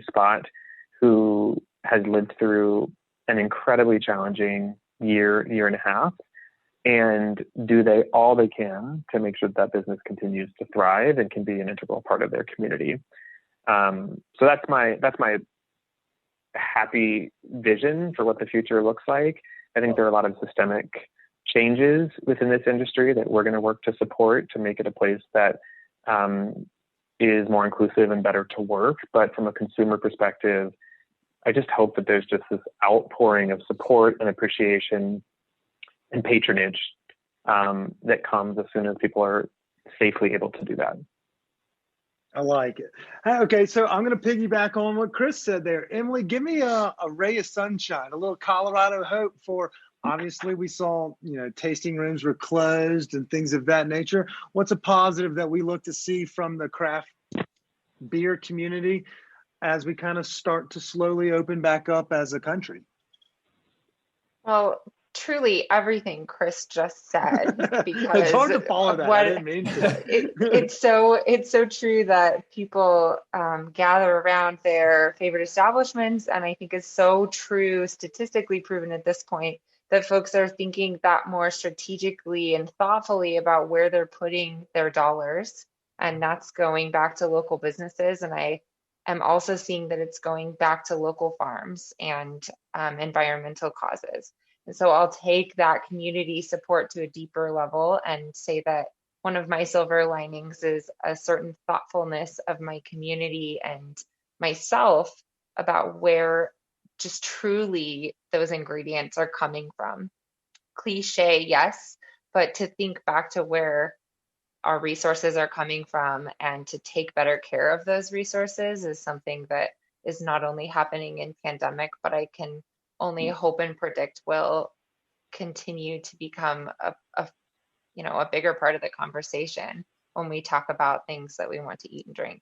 spot who has lived through an incredibly challenging year and a half, and do all they can to make sure that business continues to thrive and can be an integral part of their community. So that's my happy vision for what the future looks like. I think there are a lot of systemic changes within this industry that we're going to work to support to make it a place that is more inclusive and better to work. But from a consumer perspective, I just hope that there's just this outpouring of support and appreciation and patronage that comes as soon as people are safely able to do that. I like it. Okay, so I'm going to piggyback on what Kris said there. Emily, give me a ray of sunshine, a little Colorado hope for, obviously we saw, tasting rooms were closed and things of that nature. What's a positive that we look to see from the craft beer community as we kind of start to slowly open back up as a country? Well, truly everything Kris just said, because it's hard to follow that. I didn't mean to. It's so true that people gather around their favorite establishments, and I think it's so true, statistically proven at this point, that folks are thinking that more strategically and thoughtfully about where they're putting their dollars, and that's going back to local businesses. And I am also seeing that it's going back to local farms and environmental causes. And so I'll take that community support to a deeper level and say that one of my silver linings is a certain thoughtfulness of my community and myself about where just truly those ingredients are coming from. Cliche, yes, but to think back to where our resources are coming from and to take better care of those resources is something that is not only happening in pandemic, but I can only hope and predict will continue to become a bigger part of the conversation when we talk about things that we want to eat and drink.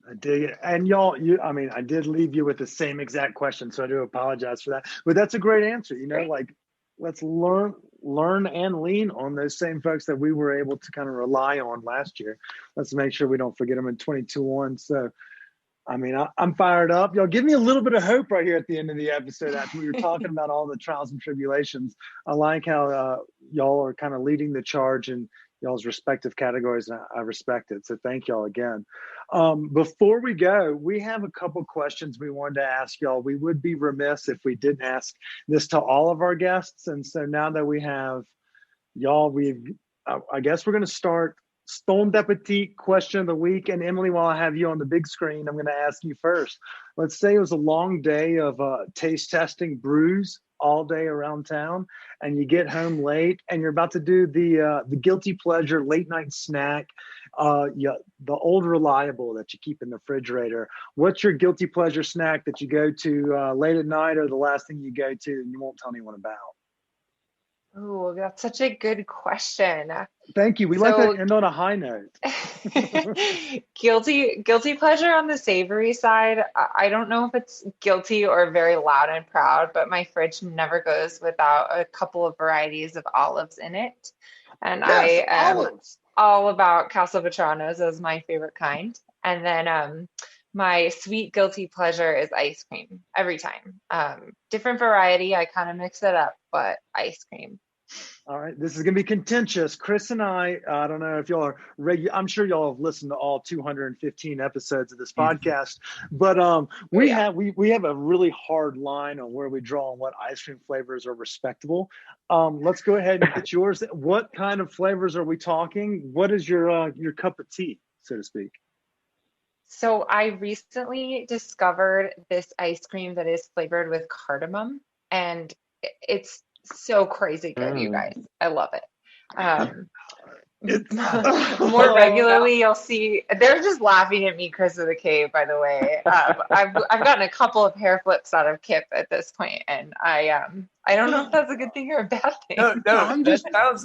I dig it. And y'all, I did leave you with the same exact question, so I do apologize for that. But that's a great answer. Like, let's learn and lean on those same folks that we were able to kind of rely on last year. Let's make sure we don't forget them in 22-1. So, I'm fired up. Y'all give me a little bit of hope right here at the end of the episode after we were talking about all the trials and tribulations. I like how y'all are kind of leading the charge in y'all's respective categories, and I respect it. So thank y'all again. Before we go, we have a couple questions we wanted to ask y'all. We would be remiss if we didn't ask this to all of our guests. And so now that we have y'all, I guess we're going to start Stoned Appetit question of the week. And Emily, while I have you on the big screen, I'm going to ask you first. Let's say it was a long day of taste testing brews all day around town, and you get home late and you're about to do the guilty pleasure late night snack, the old reliable that you keep in the refrigerator. What's your guilty pleasure snack that you go to late at night, or the last thing you go to and you won't tell anyone about? Oh, that's such a good question. Thank you. We like to end on a high note. Guilty pleasure on the savory side. I don't know if it's guilty or very loud and proud, but my fridge never goes without a couple of varieties of olives in it. And yes, I am all about Castelvetranos as my favorite kind. And then my sweet guilty pleasure is ice cream every time. Different variety. I kind of mix it up, but ice cream. All right, this is going to be contentious. Kris and I don't know if y'all are I'm sure y'all have listened to all 215 episodes of this podcast, but we have a really hard line on where we draw on what ice cream flavors are respectable. Let's go ahead and get yours. What kind of flavors are we talking? What is your cup of tea, so to speak? So I recently discovered this ice cream that is flavored with cardamom, and it's so crazy good, you guys. I love it. More regularly, you'll see. They're just laughing at me, Kris with a K, by the way. I've gotten a couple of hair flips out of Kip at this point, and I don't know if that's a good thing or a bad thing. No,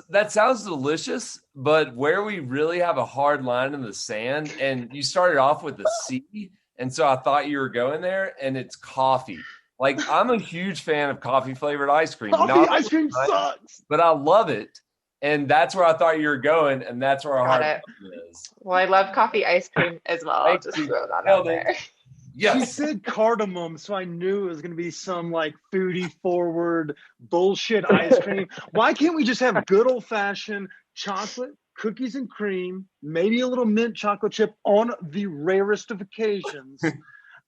that sounds delicious, but where we really have a hard line in the sand, and you started off with a C, and so I thought you were going there, and it's coffee. Like, I'm a huge fan of coffee flavored ice cream. Ice cream sucks, but I love it. And that's where I thought you were going, and that's where our Got heart it. is. Well, I love coffee ice cream as well. I'll Thank just you. throw that Nailed out it. there. She Yes. said cardamom, so I knew it was going to be some like foodie forward bullshit ice cream. Why can't we just have good old fashioned chocolate, cookies and cream, maybe a little mint chocolate chip on the rarest of occasions,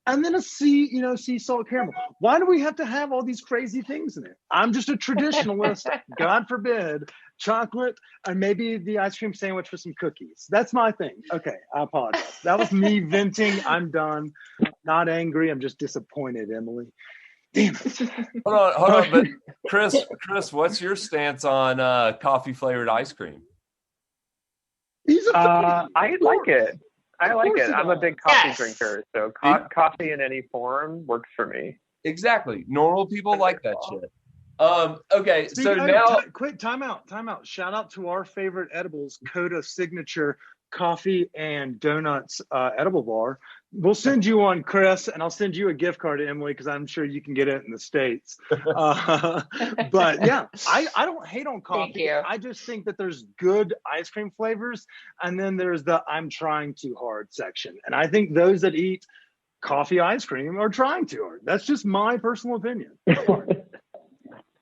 and then a sea salt caramel? Why do we have to have all these crazy things in it? I'm just a traditionalist. God forbid, chocolate and maybe the ice cream sandwich with some cookies. That's my thing. Okay, I apologize. That was me venting. I'm done. Not angry. I'm just disappointed, Emily. Damn it. Hold on. But Kris, what's your stance on coffee flavored ice cream? He's a I like it. I like it. I'm a big coffee Yes. drinker, so coffee in any form works for me. Exactly. Normal people like that shit. Okay, so Speaking now quick time out. Shout out to our favorite edibles, Coda Signature Coffee and Donuts edible bar. We'll send you one, Kris, and I'll send you a gift card, Emily, because I'm sure you can get it in the States. But yeah, I don't hate on coffee. Thank you. I just think that there's good ice cream flavors, and then there's the I'm trying too hard section. And I think those that eat coffee ice cream are trying too hard. That's just my personal opinion. all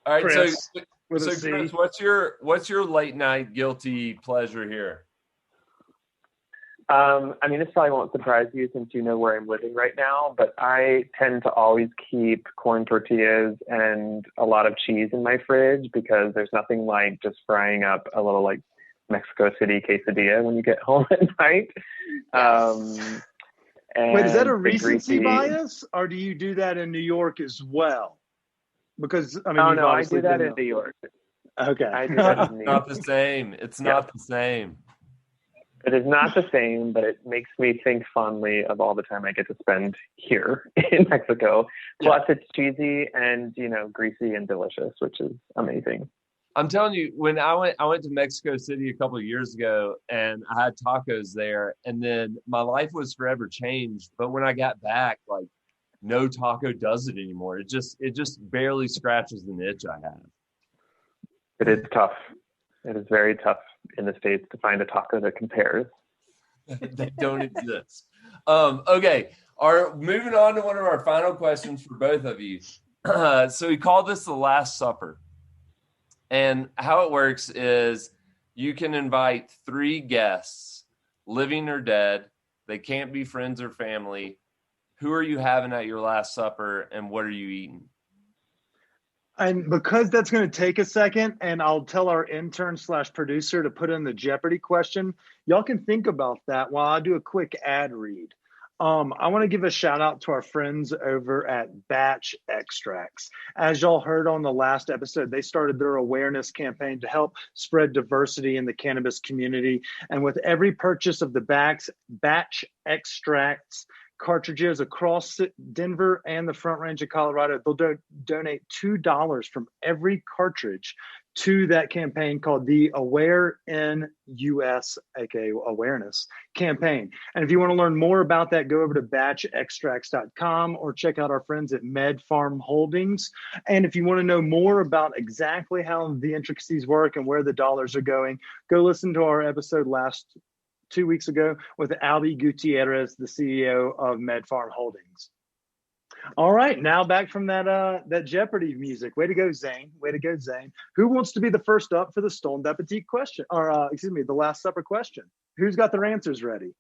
right, Kris, so with a C. Kris, what's your late night guilty pleasure here? I mean, this probably won't surprise you since you know where I'm living right now, but I tend to always keep corn tortillas and a lot of cheese in my fridge because there's nothing like just frying up a little like Mexico City quesadilla when you get home at night. Yes. Wait, is that a And the recency greasy- bias, or do you do that in New York as well? Because I mean, Oh you've no, I obviously do that been in New York. Okay. I do that in New Not York. the same. It's not the same. It is not the same, but it makes me think fondly of all the time I get to spend here in Mexico. Plus, it's cheesy and greasy and delicious, which is amazing. I'm telling you, when I went to Mexico City a couple of years ago, and I had tacos there, and then my life was forever changed. But when I got back, like no taco does it anymore. It just barely scratches the itch I have. It is tough. It is very tough in the States to find a taco that compares. They don't exist. Okay. Moving on to one of our final questions for both of you. So we call this the Last Supper. And how it works is you can invite 3 guests, living or dead. They can't be friends or family. Who are you having at your Last Supper, and what are you eating? And because that's going to take a second, and I'll tell our intern / producer to put in the Jeopardy question, y'all can think about that while I do a quick ad read. I want to give a shout out to our friends over at Batch Extracts. As y'all heard on the last episode, they started their awareness campaign to help spread diversity in the cannabis community. And with every purchase of the Batch Extracts cartridges across Denver and the Front Range of Colorado, they'll donate $2 from every cartridge to that campaign called the Aware in US, aka Awareness campaign. And if you want to learn more about that, go over to batchextracts.com or check out our friends at Med Farm Holdings. And if you want to know more about exactly how the intricacies work and where the dollars are going, go listen to our episode 2 weeks ago with Albie Gutierrez, the CEO of Med Farm Holdings. All right, now back from that Jeopardy music. Way to go, Zane. Way to go, Zane. Who wants to be the first up for the Stoned Appetit question? Or, the Last Supper question? Who's got their answers ready?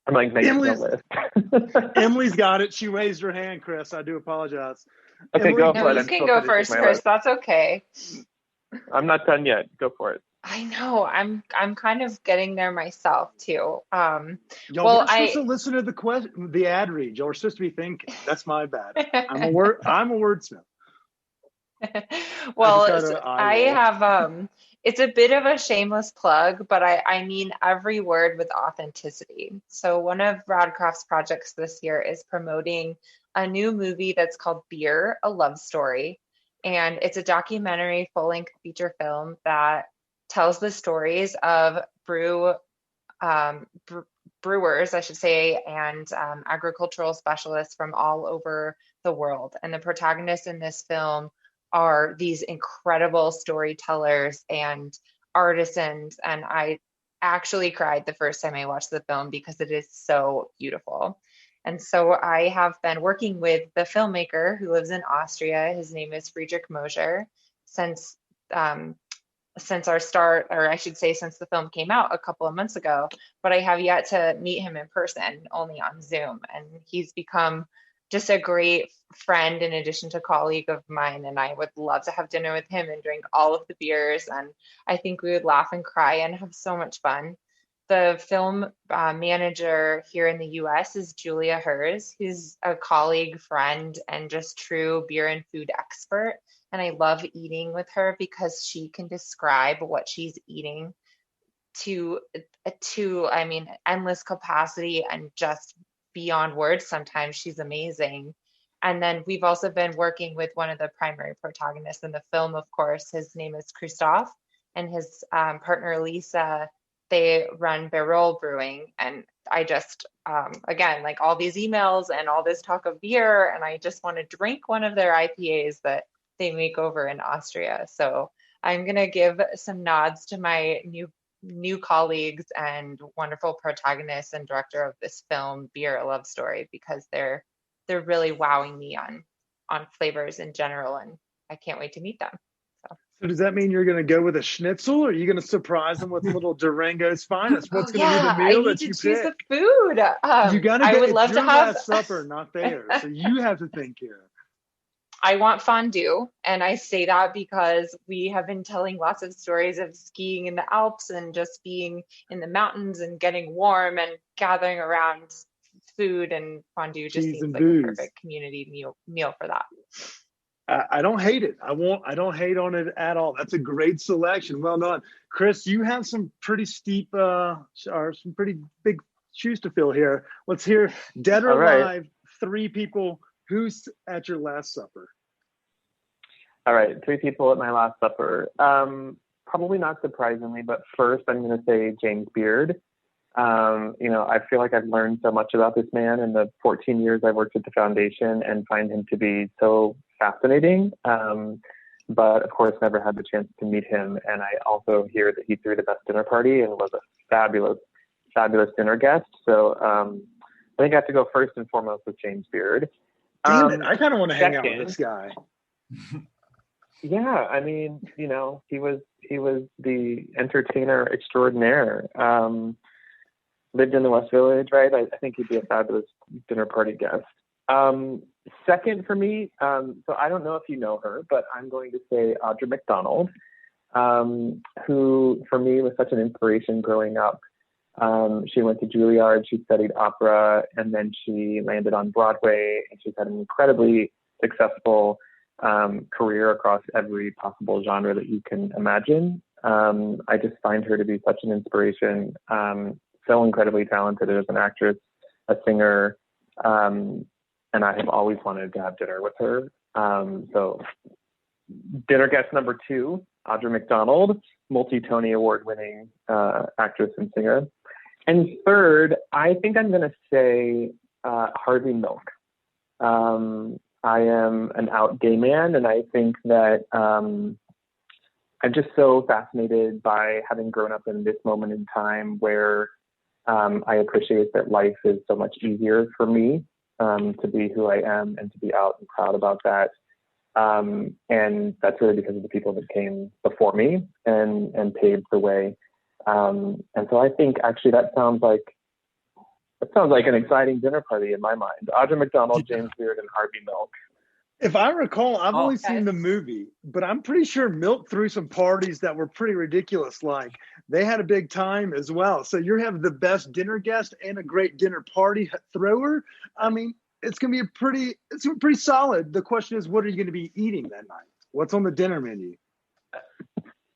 I'm like making the list. Emily's got it. She raised her hand, Kris. I do apologize. Okay, Emily, go No, for it. you I'm can still go finishing first, my Kris. list. That's okay. I'm not done yet. Go for it. I know. I'm kind of getting there myself too. Y'all Well, weren't supposed to listen to the ad read. Y'all were supposed to be thinking. That's my bad. I'm a wordsmith. Well, I just had an I eye roll. have it's a bit of a shameless plug, but I mean every word with authenticity. So one of Radcraft's projects this year is promoting a new movie that's called Beer, a Love Story. And it's a documentary full-length feature film that tells the stories of brewers, I should say, and agricultural specialists from all over the world. And the protagonists in this film are these incredible storytellers and artisans. And I actually cried the first time I watched the film because it is so beautiful. And so I have been working with the filmmaker who lives in Austria. His name is Friedrich Mosher since our start, or I should say since the film came out a couple of months ago, but I have yet to meet him in person, only on Zoom. And he's become just a great friend in addition to colleague of mine. And I would love to have dinner with him and drink all of the beers. And I think we would laugh and cry and have so much fun. The film manager here in the US is Julia Hers, who's a colleague, friend, and just true beer and food expert. And I love eating with her because she can describe what she's eating to I mean, endless capacity and just beyond words. Sometimes she's amazing. And then we've also been working with one of the primary protagonists in the film, of course. His name is Christoph, and his partner Lisa. They run Barrel Brewing, and I just, again, like all these emails and all this talk of beer, and I just want to drink one of their IPAs that they make over in Austria. So I'm going to give some nods to my new colleagues and wonderful protagonist and director of this film, Beer: A Love Story, because they're really wowing me on flavors in general, and I can't wait to meet them. So does that mean you're going to go with a schnitzel, or are you going to surprise them with a little Durango's finest? What's going to be the meal that you pick? Choose the food. You got to I go. would It's love your to have last supper, not theirs. So you have to think here. I want fondue, and I say that because we have been telling lots of stories of skiing in the Alps and just being in the mountains and getting warm and gathering around food, and fondue just seems like a perfect community meal for that. I don't hate it. I don't hate on it at all. That's a great selection. Well done. Kris, you have some pretty steep or some pretty big shoes to fill here. Let's hear dead or alive, 3 people. Who's at your last supper? All right, 3 people at my last supper. Probably not surprisingly, but first I'm going to say James Beard. I feel like I've learned so much about this man in the 14 years I've worked at the foundation, and find him to be so fascinating. But of course, never had the chance to meet him. And I also hear that he threw the best dinner party and was a fabulous, fabulous dinner guest. So I think I have to go first and foremost with James Beard. Damn it, I kind of want to hang out with this guy. Yeah, I mean, he was the entertainer extraordinaire. Lived in the West Village, right? I think he'd be a fabulous dinner party guest. Second for me, so I don't know if you know her, but I'm going to say Audra McDonald, who for me was such an inspiration growing up. She went to Juilliard, she studied opera, and then she landed on Broadway, and she's had an incredibly successful career across every possible genre that you can imagine. I just find her to be such an inspiration. So incredibly talented as an actress, a singer, and I have always wanted to have dinner with her. So dinner guest number 2, Audra McDonald, multi-Tony Award-winning actress and singer. And third, I think I'm going to say Harvey Milk. I am an out gay man, and I think that I'm just so fascinated by having grown up in this moment in time where I appreciate that life is so much easier for me to be who I am and to be out and proud about that. And that's really because of the people that came before me and paved the way. And so I think actually that sounds like an exciting dinner party in my mind. Audra McDonald, James Beard, and Harvey Milk. If I recall, I've only seen the movie, but I'm pretty sure Milk threw some parties that were pretty ridiculous. Like they had a big time as well. So you have the best dinner guest and a great dinner party thrower. I mean, it's going to be pretty solid. The question is, what are you going to be eating that night? What's on the dinner menu?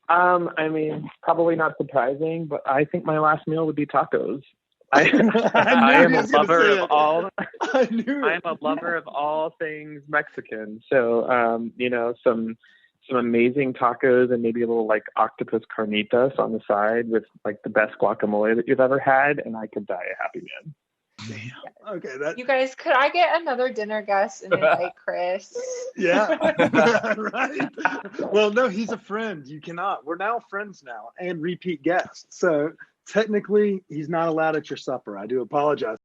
I mean, probably not surprising, but I think my last meal would be tacos. I'm a lover of all things Mexican. So, some amazing tacos and maybe a little like octopus carnitas on the side with like the best guacamole that you've ever had. And I could die a happy man. Damn. Okay. That. You guys, could I get another dinner guest and invite Kris? Yeah. Right. Well, no, he's a friend. You cannot. We're now friends now and repeat guests. So technically, he's not allowed at your supper. I do apologize.